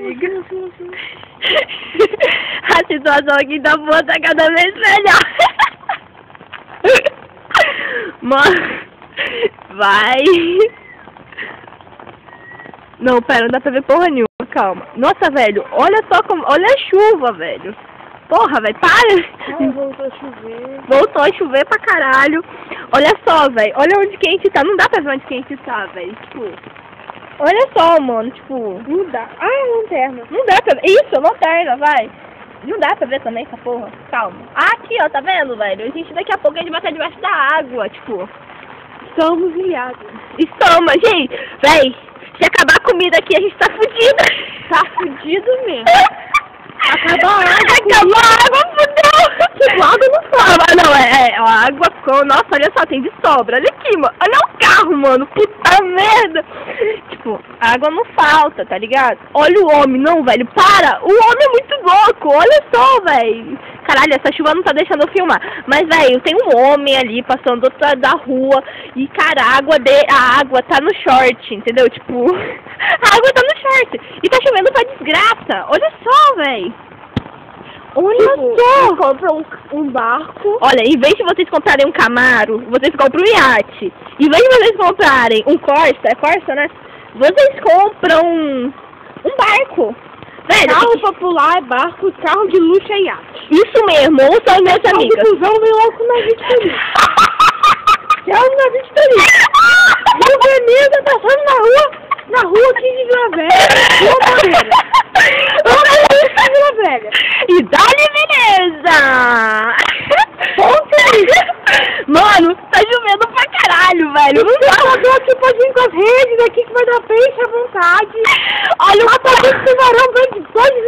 amiga. A situação aqui da boa tá cada vez melhor. Mano, vai. Não, pera, não dá pra ver porra nenhuma, calma. Nossa, velho, olha só como... Olha a chuva, velho. Porra, velho, para. Ai, voltou a chover. Voltou a chover pra caralho. Olha só, velho, olha onde que a gente tá. Não dá pra ver onde que a gente tá, velho. Tipo, olha só, mano, tipo... Não dá. Ah, lanterna. Não dá pra ver. Isso, lanterna, vai. Não dá pra ver também essa porra. Calma. Ah, aqui, ó, tá vendo, velho? A gente daqui a pouco a gente vai estar debaixo da água, tipo... Estamos ilhados. Estamos, gente. Véi, se acabar a comida aqui, a gente tá fudido. Tá fudido mesmo. Acabou a água. Acabou a água, fudeu. Tipo, a água não sobra. Não, a água ficou... Nossa, olha só, tem de sobra. Olha aqui, mano. Olha o carro, mano. Puta merda. Tipo, a água não falta, tá ligado? Olha o homem. Não, velho, para. O homem é muito louco. Olha só, velho. Caralho, essa chuva não tá deixando eu filmar. Mas, velho, tem um homem ali passando do outro lado da rua. E, cara, a água tá no short, entendeu? Tipo, a água tá no short. E tá chovendo pra desgraça. Olha só, velho. Olha só. Compra um barco. Olha, em vez de vocês comprarem um Camaro, vocês compram um iate. Em vez de vocês comprarem um Corsa, é Corsa, né? Vocês compram um barco. Velho, Carro popular é barco, carro de luxo é iate. Isso mesmo, ouçam meus amigos. O busão vem logo com o navio de turismo. É um navio de turismo. E o Veneza passando na rua aqui de Vila Velha. Rua Moreira. Rua Vila Velha. E dá-lhe beleza! Mano, tá chovendo pra caralho, velho. O pescador aqui pode vir com as redes aqui que vai dar peixe à vontade. Olha o tubarão pode